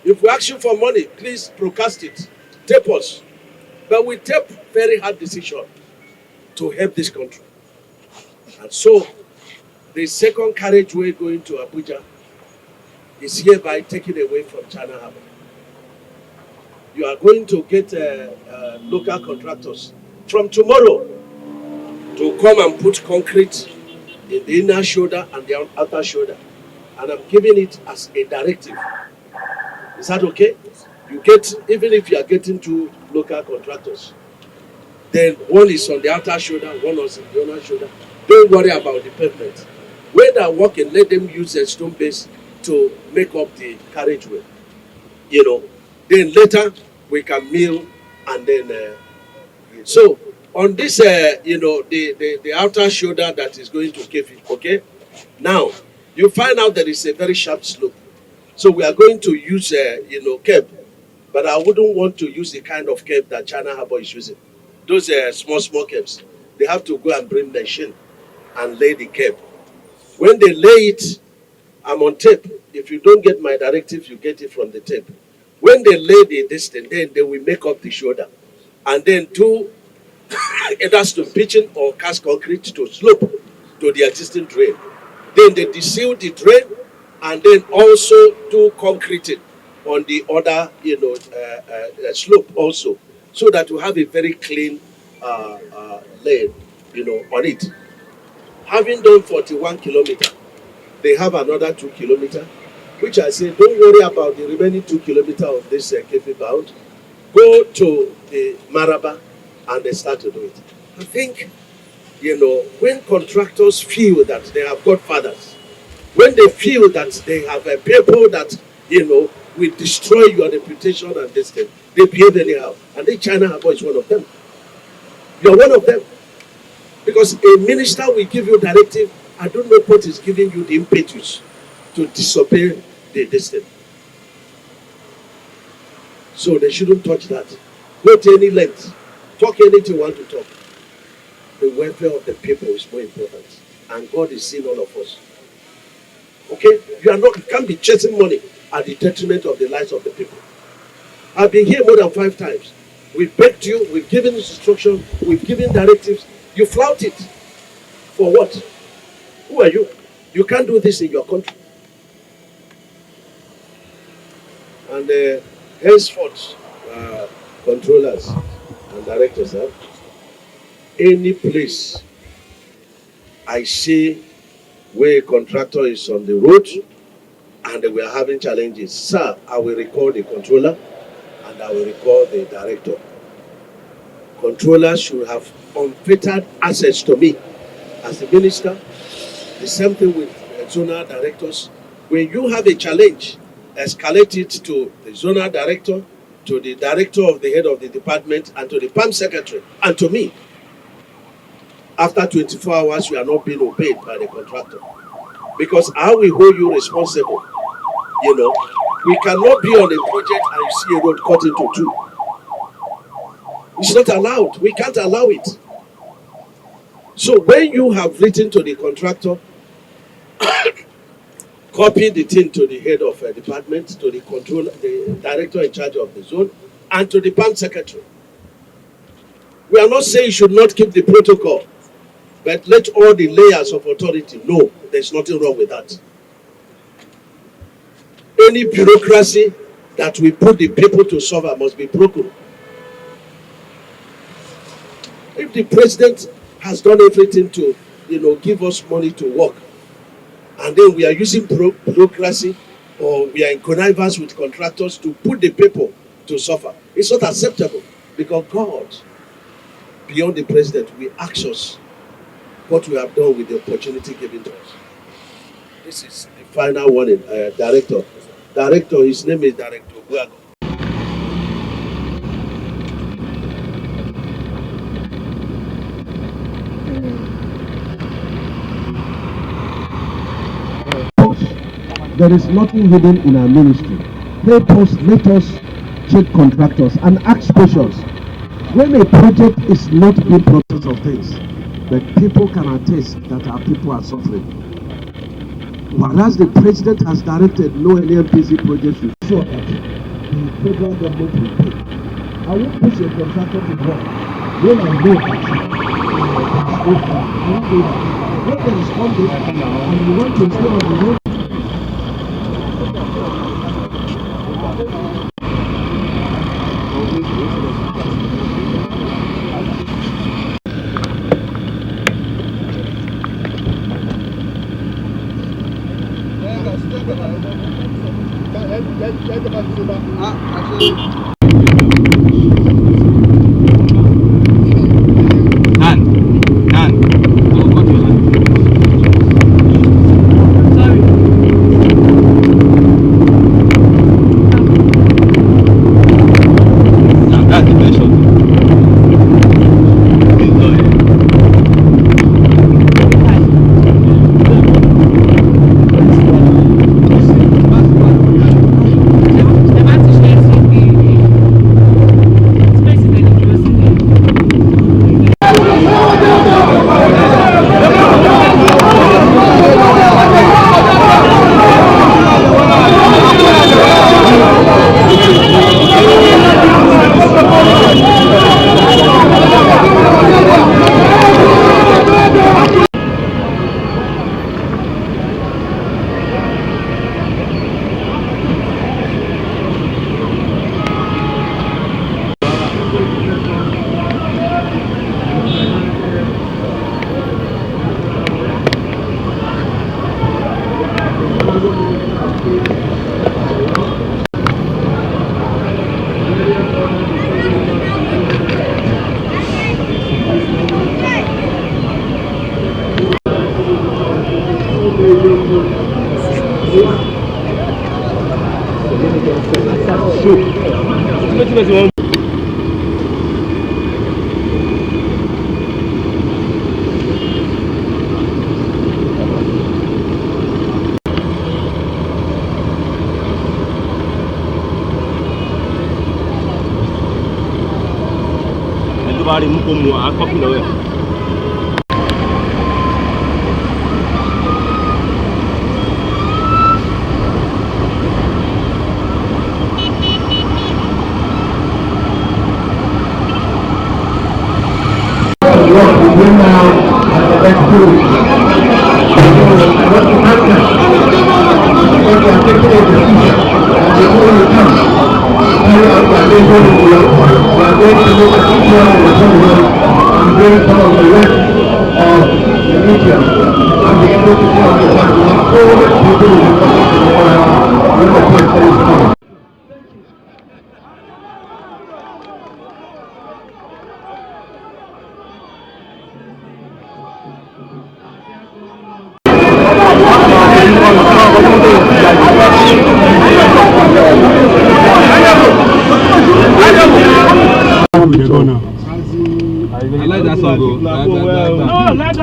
If we ask you for money, please procast it. Tape us. But we take very hard decision to help this country. And so the second carriageway going to Abuja is hereby taken away from China Harbour. You are going to get local contractors from tomorrow to come and put concrete in the inner shoulder and the outer shoulder. And I'm giving it as a directive. Is that okay? You get, even if you are getting two local contractors, then one is on the outer shoulder, one is on the inner shoulder. Don't worry about the pavement. When they are working, let them use a stone base to make up the carriageway. Then later we can mill and then. So on this, the outer shoulder that is going to Keffi, okay? Now, you find out that it's a very sharp slope. So we are going to use, curb. But I wouldn't want to use the kind of curb that China Harbour is using. Those small curbs. They have to go and bring machine and lay the curb. When they lay it, I'm on tape. If you don't get my directive, you get it from the tape. When they lay the distance, then they will make up the shoulder. And then do either to pitching or cast concrete to slope to the existing drain. Then they deseal the drain and then also do concreting on the other, slope also, so that we have a very clean lane, on it. Having done 41 kilometers, they have another 2 kilometers, which I say, don't worry about the remaining 2 kilometers of this Keffi bound. Go to the Maraba and they start to do it. I think, when contractors feel that they have godfathers, when they feel that they have a people that, will destroy your reputation and this thing, they behave anyhow. And the China Harbour is one of them. You're one of them. Because a minister will give you directive, I don't know what is giving you the impetus to disobey the destiny. So they shouldn't touch that. Not any length. Talk anything you want to talk. The welfare of the people is more important. And God is seeing all of us. Okay? You can't be chasing money at the detriment of the lives of the people. I've been here more than 5 times. We've begged you, we've given instructions, we've given directives. You flout it. For what? Who are you? You can't do this in your country. And henceforth, controllers and directors, any place I see where a contractor is on the road and we are having challenges, sir, I will recall the controller and I will recall the director. Controllers should have unfettered access to me as the minister. The same thing with zonal directors. When you have a challenge, escalate it to the zonal director, to the director of the head of the department, and to the PAM secretary, and to me. After 24 hours, you are not being obeyed by the contractor. Because I will hold you responsible. We cannot be on a project and you see a road cut into 2. It's not allowed. We can't allow it. So when you have written to the contractor, copy the thing to the head of a department, to the controller, the director in charge of the zone, and to the PAM secretary. We are not saying you should not keep the protocol, but let all the layers of authority know there's nothing wrong with that. Any bureaucracy that we put the people to suffer must be broken. If the president has done everything to, give us money to work, and then we are using bureaucracy or we are in connivance with contractors to put the people to suffer, it's not acceptable. Because God, beyond the president, will ask us what we have done with the opportunity given to us. This is the final warning, director. Director, his name is Director Umahi. There is nothing hidden in our ministry. Let us check contractors and ask questions. When a project is not being processed of things, the people can attest that our people are suffering. Whereas the president has directed no NNPC projects will ensure that the federal government will pay. I won't push a contractor to work when I know that I won't do that. When there is funding and you want to stay on the road,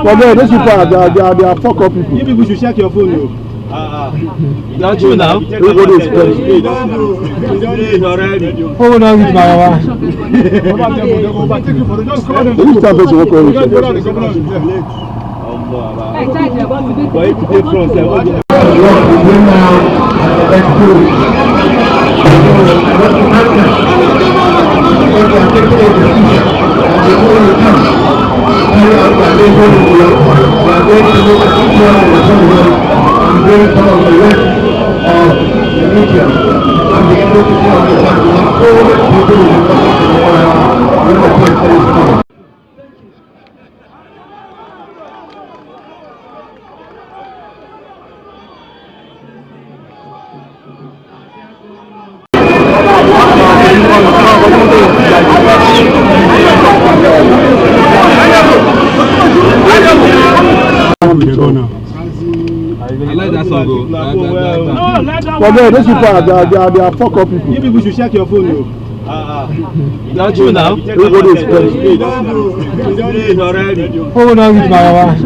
Forget those people are fuck up people. You people should check your phone, yo. That's true now. Everybody is spreading. Oh, now with my wife. Which time is work on Forget those people are fuck up people. You people should check your phone, yo. That's true now. Everybody is spreading. Oh, now with my wife.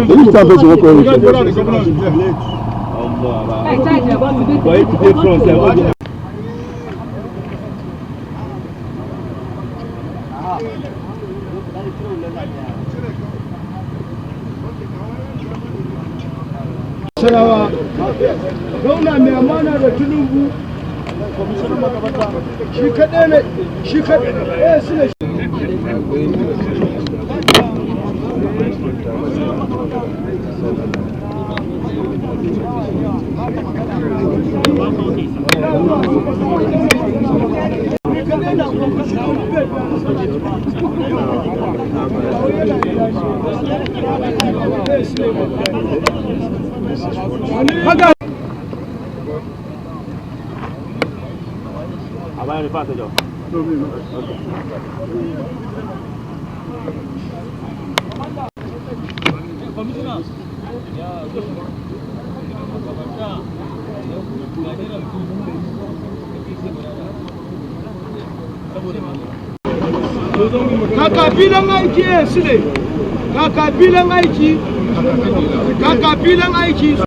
Which time is work on Nasarawa, gwamna mai amana da Tinubu, shi kaɗai ne, shi kaɗai su ne. Kakabilan aiki su ne, kakabilan aiki